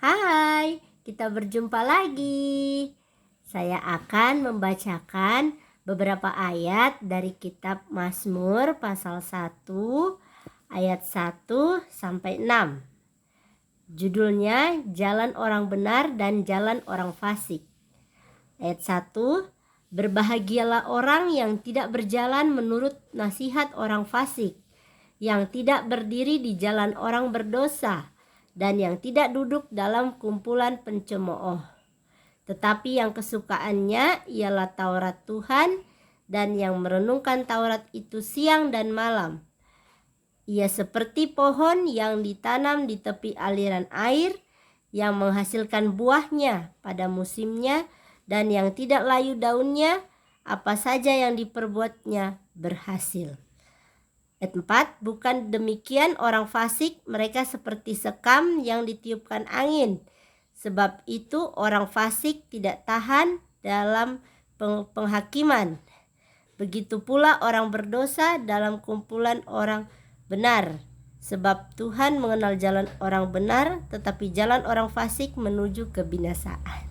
Hai, kita berjumpa lagi. Saya akan membacakan beberapa ayat dari kitab Mazmur pasal 1 ayat 1 sampai 6. Judulnya Jalan Orang Benar dan Jalan Orang Fasik. Ayat 1, berbahagialah orang yang tidak berjalan menurut nasihat orang fasik, yang tidak berdiri di jalan orang berdosa, dan yang tidak duduk dalam kumpulan pencemooh. Tetapi yang kesukaannya ialah Taurat Tuhan, dan yang merenungkan Taurat itu siang dan malam. Ia seperti pohon yang ditanam di tepi aliran air, yang menghasilkan buahnya pada musimnya, dan yang tidak layu daunnya, apa saja yang diperbuatnya berhasil. Ayat 4, bukan demikian orang fasik, mereka seperti sekam yang ditiupkan angin. Sebab itu orang fasik tidak tahan dalam penghakiman. Begitu pula orang berdosa dalam kumpulan orang benar. Sebab Tuhan mengenal jalan orang benar, tetapi jalan orang fasik menuju kebinasaan.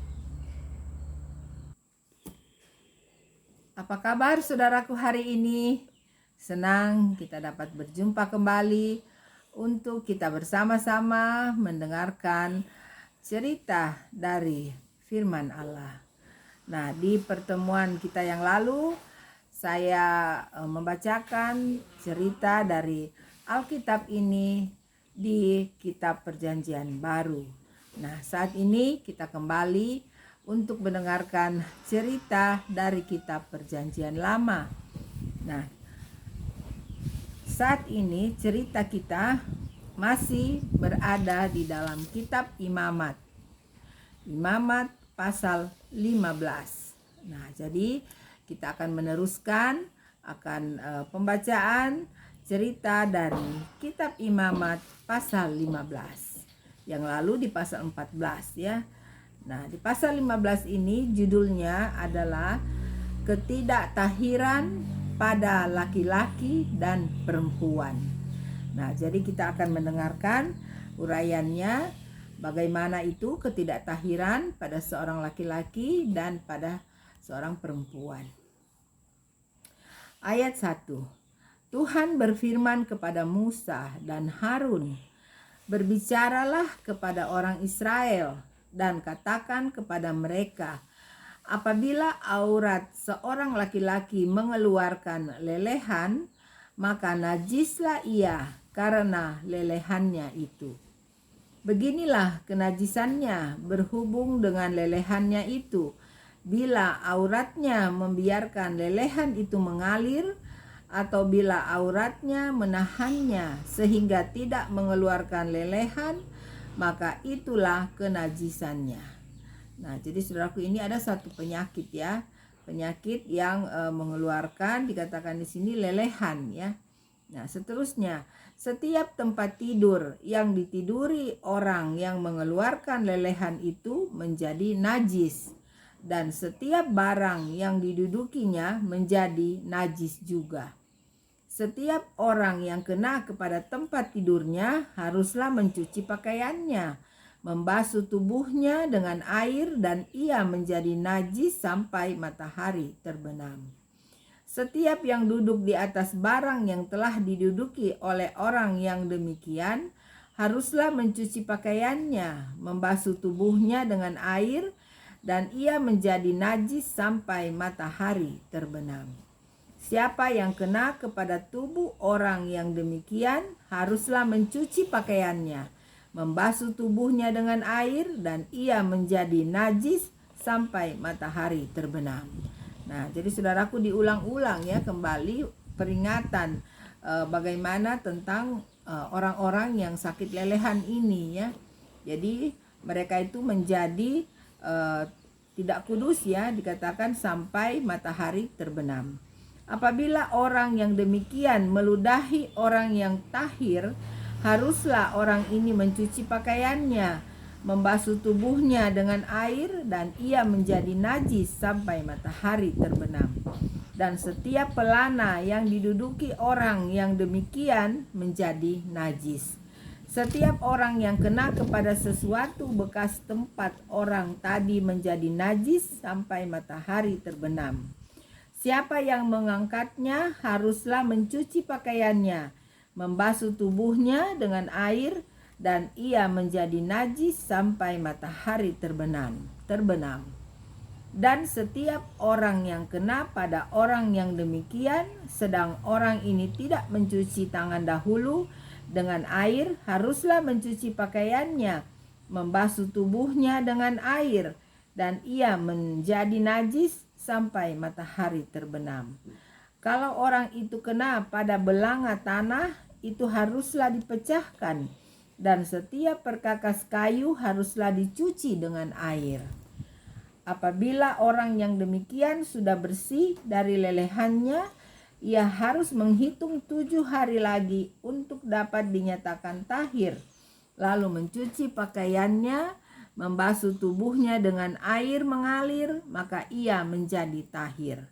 Apa kabar saudaraku hari ini? Senang kita dapat berjumpa kembali untuk kita bersama-sama mendengarkan cerita dari firman Allah. Nah, di pertemuan kita yang lalu saya membacakan cerita dari Alkitab ini di kitab Perjanjian Baru. Nah, saat ini kita kembali untuk mendengarkan cerita dari kitab Perjanjian Lama. Nah, saat ini cerita kita masih berada di dalam kitab Imamat. Imamat pasal 15. Nah, jadi kita akan meneruskan pembacaan cerita dari kitab Imamat pasal 15. Yang lalu di pasal 14 ya. Nah, di pasal 15 ini judulnya adalah ketidaktahiran pada laki-laki dan perempuan. Nah, jadi kita akan mendengarkan uraiannya, bagaimana itu ketidaktahiran pada seorang laki-laki dan pada seorang perempuan. Ayat 1. Tuhan berfirman kepada Musa dan Harun, berbicaralah kepada orang Israel dan katakan kepada mereka, apabila aurat seorang laki-laki mengeluarkan lelehan, maka najislah ia karena lelehannya itu. Beginilah kenajisannya berhubung dengan lelehannya itu. Bila auratnya membiarkan lelehan itu mengalir, atau bila auratnya menahannya sehingga tidak mengeluarkan lelehan, maka itulah kenajisannya. Nah, jadi saudaraku, ini ada satu penyakit ya, penyakit yang mengeluarkan, dikatakan di sini lelehan ya. Nah, seterusnya, setiap tempat tidur yang ditiduri orang yang mengeluarkan lelehan itu menjadi najis, dan setiap barang yang didudukinya menjadi najis juga. Setiap orang yang kena kepada tempat tidurnya haruslah mencuci pakaiannya, membasuh tubuhnya dengan air, dan ia menjadi najis sampai matahari terbenam. Setiap yang duduk di atas barang yang telah diduduki oleh orang yang demikian haruslah mencuci pakaiannya, membasuh tubuhnya dengan air, dan ia menjadi najis sampai matahari terbenam. Siapa yang kena kepada tubuh orang yang demikian haruslah mencuci pakaiannya, membasuh tubuhnya dengan air, dan ia menjadi najis sampai matahari terbenam. Nah, jadi saudaraku, diulang-ulang ya kembali peringatan bagaimana tentang orang-orang yang sakit lelehan ini ya. Jadi mereka itu menjadi tidak kudus ya, dikatakan sampai matahari terbenam. Apabila orang yang demikian meludahi orang yang tahir, haruslah orang ini mencuci pakaiannya, membasuh tubuhnya dengan air, dan ia menjadi najis sampai matahari terbenam. Dan setiap pelana yang diduduki orang yang demikian menjadi najis. Setiap orang yang kena kepada sesuatu bekas tempat orang tadi menjadi najis sampai matahari terbenam. Siapa yang mengangkatnya haruslah mencuci pakaiannya, membasuh tubuhnya dengan air, dan ia menjadi najis sampai matahari terbenam. Dan setiap orang yang kena pada orang yang demikian, sedang orang ini tidak mencuci tangan dahulu dengan air, haruslah mencuci pakaiannya, membasuh tubuhnya dengan air, dan ia menjadi najis sampai matahari terbenam. Kalau orang itu kena pada belanga tanah, itu haruslah dipecahkan, dan setiap perkakas kayu haruslah dicuci dengan air. Apabila orang yang demikian sudah bersih dari lelehannya, ia harus menghitung 7 hari lagi untuk dapat dinyatakan tahir, lalu mencuci pakaiannya, membasuh tubuhnya dengan air mengalir, maka ia menjadi tahir.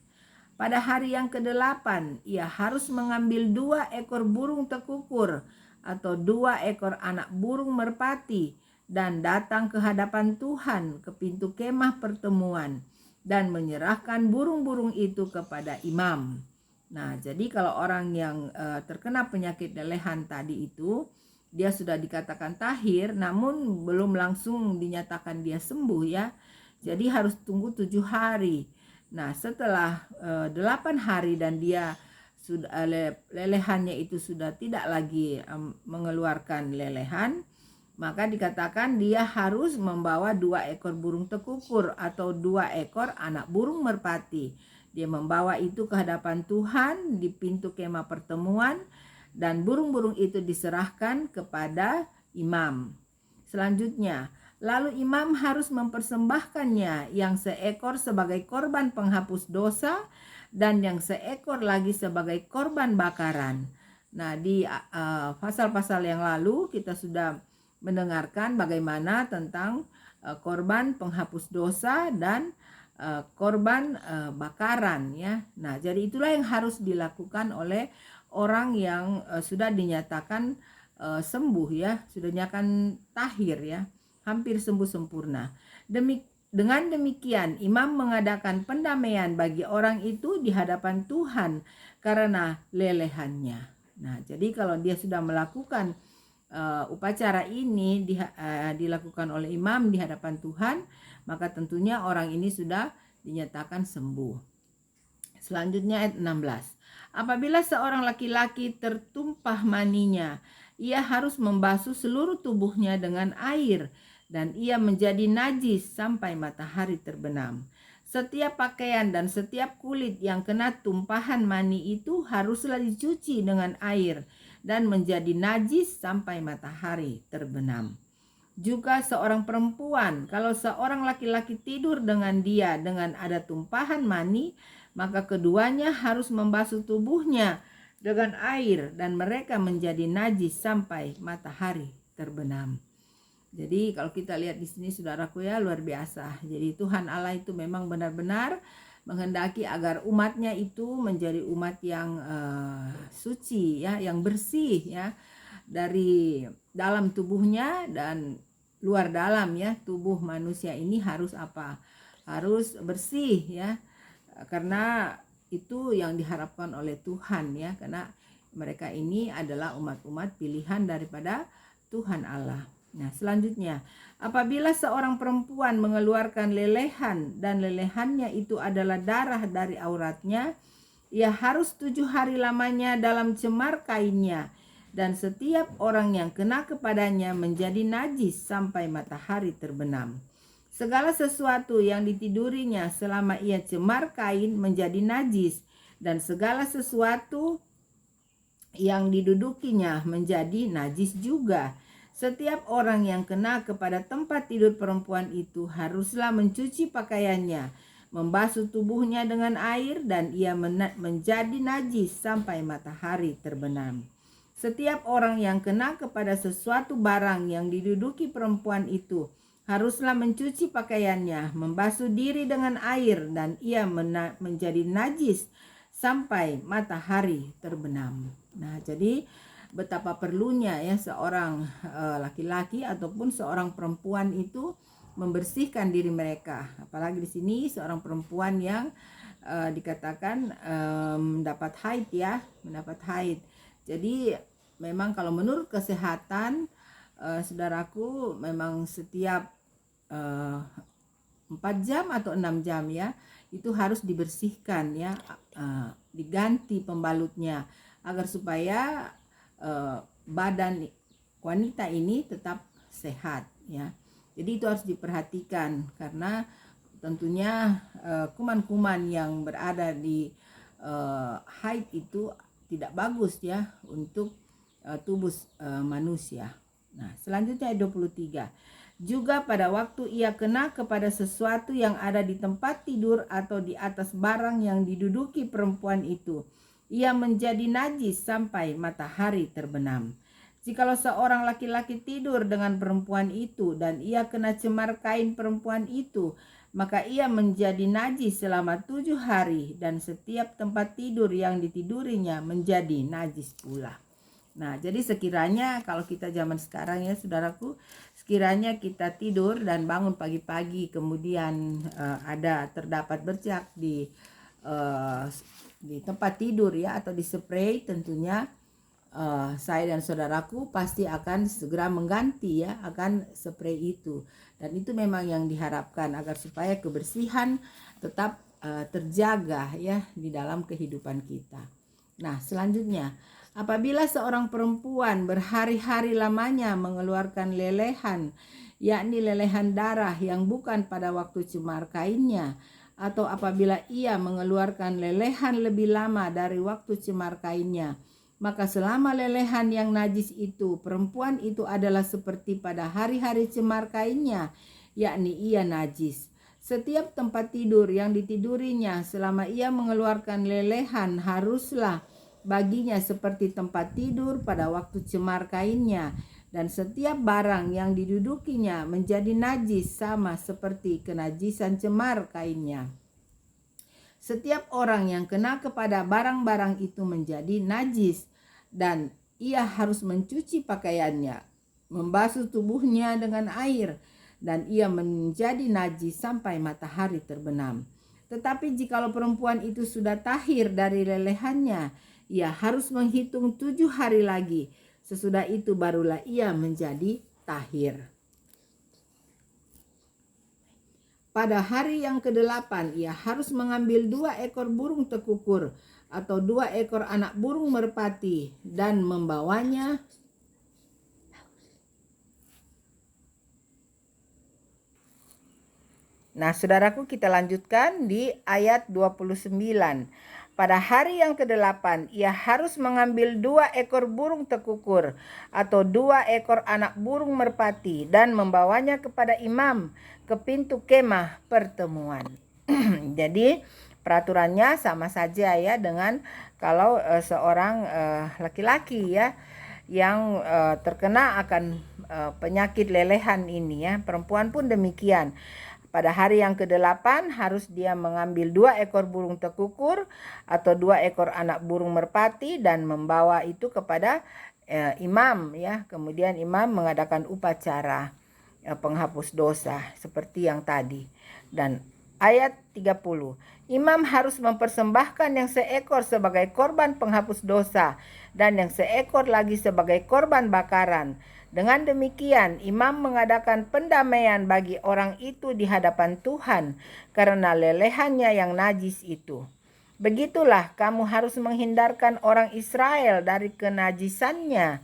Pada hari yang ke-8, ia harus mengambil 2 ekor burung tekukur atau 2 ekor anak burung merpati, dan datang ke hadapan Tuhan ke pintu kemah pertemuan dan menyerahkan burung-burung itu kepada imam. Nah, jadi kalau orang yang terkena penyakit lelehan tadi itu, dia sudah dikatakan tahir, namun belum langsung dinyatakan dia sembuh ya. Jadi harus tunggu 7 hari. Nah, setelah 8 hari dan dia sudah lelehannya itu sudah tidak lagi mengeluarkan lelehan, maka dikatakan dia harus membawa 2 ekor burung tekukur atau 2 ekor anak burung merpati. Dia membawa itu ke hadapan Tuhan di pintu kemah pertemuan, dan burung-burung itu diserahkan kepada imam. Selanjutnya, lalu imam harus mempersembahkannya, yang seekor sebagai korban penghapus dosa dan yang seekor lagi sebagai korban bakaran. Nah, di pasal-pasal yang lalu kita sudah mendengarkan bagaimana tentang korban penghapus dosa dan korban bakaran ya. Nah, jadi itulah yang harus dilakukan oleh orang yang sudah dinyatakan sembuh ya, sudah dinyatakan tahir ya, hampir sembuh sempurna. Dengan demikian imam mengadakan pendamaian bagi orang itu di hadapan Tuhan karena lelehannya. Nah, jadi kalau dia sudah melakukan upacara ini dilakukan oleh imam di hadapan Tuhan, maka tentunya orang ini sudah dinyatakan sembuh. Selanjutnya ayat 16. Apabila seorang laki-laki tertumpah maninya, ia harus membasuh seluruh tubuhnya dengan air, dan ia menjadi najis sampai matahari terbenam. Setiap pakaian dan setiap kulit yang kena tumpahan mani itu haruslah dicuci dengan air dan menjadi najis sampai matahari terbenam. Juga seorang perempuan, kalau seorang laki-laki tidur dengan dia dengan ada tumpahan mani, maka keduanya harus membasuh tubuhnya dengan air dan mereka menjadi najis sampai matahari terbenam. Jadi kalau kita lihat di sini saudaraku ya, luar biasa. Jadi Tuhan Allah itu memang benar-benar menghendaki agar umatnya itu menjadi umat yang suci ya, yang bersih ya, dari dalam tubuhnya dan luar dalam ya. Tubuh manusia ini harus apa? Harus bersih ya, karena itu yang diharapkan oleh Tuhan ya, karena mereka ini adalah umat-umat pilihan daripada Tuhan Allah. Nah, selanjutnya, apabila seorang perempuan mengeluarkan lelehan dan lelehannya itu adalah darah dari auratnya, ia harus 7 hari lamanya dalam cemar kainnya, dan setiap orang yang kena kepadanya menjadi najis sampai matahari terbenam. Segala sesuatu yang ditidurinya selama ia cemar kain menjadi najis, dan segala sesuatu yang didudukinya menjadi najis juga. Setiap orang yang kena kepada tempat tidur perempuan itu haruslah mencuci pakaiannya, membasuh tubuhnya dengan air, dan ia menjadi najis sampai matahari terbenam. Setiap orang yang kena kepada sesuatu barang yang diduduki perempuan itu haruslah mencuci pakaiannya, membasuh diri dengan air, dan ia menjadi najis sampai matahari terbenam. Nah, jadi betapa perlunya ya seorang laki-laki ataupun seorang perempuan itu membersihkan diri mereka. Apalagi di sini seorang perempuan yang dikatakan mendapat haid ya, mendapat haid. Jadi memang kalau menurut kesehatan saudaraku, memang setiap 4 jam atau 6 jam ya itu harus dibersihkan ya, diganti pembalutnya agar supaya badan wanita ini tetap sehat ya. Jadi itu harus diperhatikan karena tentunya kuman-kuman yang berada di haid itu tidak bagus ya untuk tubuh manusia. Nah, selanjutnya ayat 23. Juga pada waktu ia kena kepada sesuatu yang ada di tempat tidur atau di atas barang yang diduduki perempuan itu, ia menjadi najis sampai matahari terbenam. Jikalau seorang laki-laki tidur dengan perempuan itu dan ia kena cemar kain perempuan itu, maka ia menjadi najis selama 7 hari dan setiap tempat tidur yang ditidurinya menjadi najis pula. Nah, jadi sekiranya kalau kita zaman sekarang ya saudaraku, sekiranya kita tidur dan bangun pagi-pagi kemudian terdapat bercak di tempat tidur ya atau di spray, tentunya saya dan saudaraku pasti akan segera mengganti ya akan spray itu, dan itu memang yang diharapkan agar supaya kebersihan tetap terjaga ya di dalam kehidupan kita. Nah, selanjutnya, apabila seorang perempuan berhari-hari lamanya mengeluarkan lelehan, yakni lelehan darah yang bukan pada waktu cemar kainnya, atau apabila ia mengeluarkan lelehan lebih lama dari waktu cemar kainnya, maka selama lelehan yang najis itu, perempuan itu adalah seperti pada hari-hari cemar kainnya, yakni ia najis. Setiap tempat tidur yang ditidurinya selama ia mengeluarkan lelehan haruslah baginya seperti tempat tidur pada waktu cemar kainnya, dan setiap barang yang didudukinya menjadi najis sama seperti kenajisan cemar kainnya. Setiap orang yang kena kepada barang-barang itu menjadi najis, dan ia harus mencuci pakaiannya, membasuh tubuhnya dengan air, dan ia menjadi najis sampai matahari terbenam. Tetapi jikalau perempuan itu sudah tahir dari lelehannya, ia harus menghitung 7 hari lagi. Sesudah itu barulah ia menjadi tahir. Pada hari yang ke-8 ia harus mengambil 2 ekor burung tekukur atau 2 ekor anak burung merpati dan membawanya Nah, saudaraku, kita lanjutkan di ayat 29. Pada hari yang ke-8 ia harus mengambil 2 ekor burung tekukur atau 2 ekor anak burung merpati dan membawanya kepada imam ke pintu kemah pertemuan. Jadi peraturannya sama saja ya dengan kalau seorang laki-laki ya yang terkena akan penyakit lelehan ini ya, perempuan pun demikian. Pada hari yang ke-8 harus dia mengambil 2 ekor burung tekukur atau 2 ekor anak burung merpati dan membawa itu kepada imam ya. Kemudian imam mengadakan upacara penghapus dosa seperti yang tadi. Dan ayat 30, imam harus mempersembahkan yang seekor sebagai korban penghapus dosa dan yang seekor lagi sebagai korban bakaran. Dengan demikian, imam mengadakan pendamaian bagi orang itu di hadapan Tuhan karena lelehannya yang najis itu. Begitulah kamu harus menghindarkan orang Israel dari kenajisannya,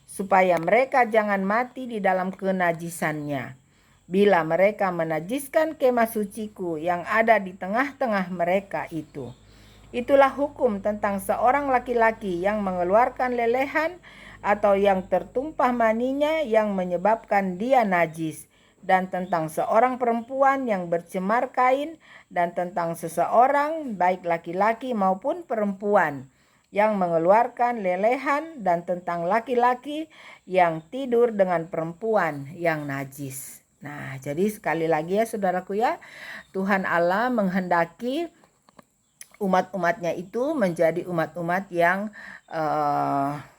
supaya mereka jangan mati di dalam kenajisannya. Bila mereka menajiskan kemah suciku yang ada di tengah-tengah mereka itu. Itulah hukum tentang seorang laki-laki yang mengeluarkan lelehan atau yang tertumpah maninya yang menyebabkan dia najis, dan tentang seorang perempuan yang bercemar kain, dan tentang seseorang baik laki-laki maupun perempuan yang mengeluarkan lelehan, dan tentang laki-laki yang tidur dengan perempuan yang najis. Nah, jadi sekali lagi ya saudaraku ya, Tuhan Allah menghendaki umat-umatnya itu menjadi umat-umat yang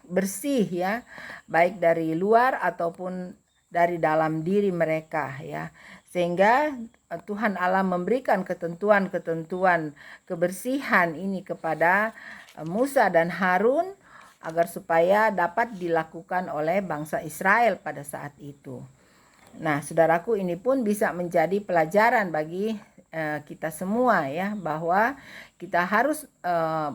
bersih ya, baik dari luar ataupun dari dalam diri mereka ya. Sehingga Tuhan Allah memberikan ketentuan-ketentuan kebersihan ini kepada Musa dan Harun agar supaya dapat dilakukan oleh bangsa Israel pada saat itu. Nah, saudaraku, ini pun bisa menjadi pelajaran bagi kita semua ya, bahwa kita harus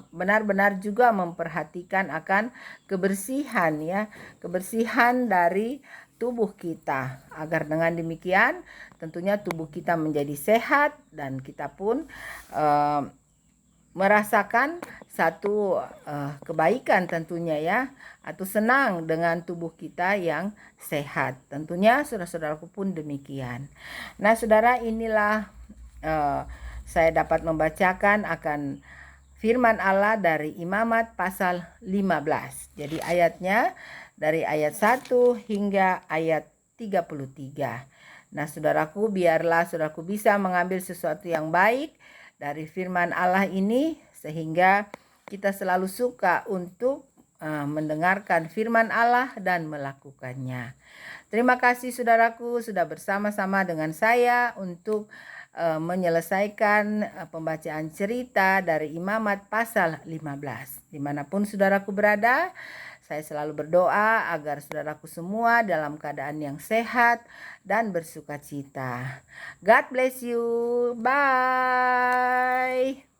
benar-benar juga memperhatikan akan kebersihan ya, kebersihan dari tubuh kita, agar dengan demikian tentunya tubuh kita menjadi sehat dan kita pun merasakan satu kebaikan tentunya ya, atau senang dengan tubuh kita yang sehat. Tentunya saudara-saudaraku pun demikian. Nah, saudara, inilah saya dapat membacakan akan firman Allah dari Imamat pasal 15. Jadi ayatnya dari ayat 1 hingga ayat 33. Nah, saudaraku, biarlah saudaraku bisa mengambil sesuatu yang baik dari firman Allah ini, sehingga kita selalu suka untuk mendengarkan firman Allah dan melakukannya. Terima kasih saudaraku sudah bersama-sama dengan saya untuk menyelesaikan pembacaan cerita dari Imamat pasal 15. Dimanapun saudaraku berada, saya selalu berdoa agar saudaraku semua dalam keadaan yang sehat dan bersukacita. God bless you. Bye.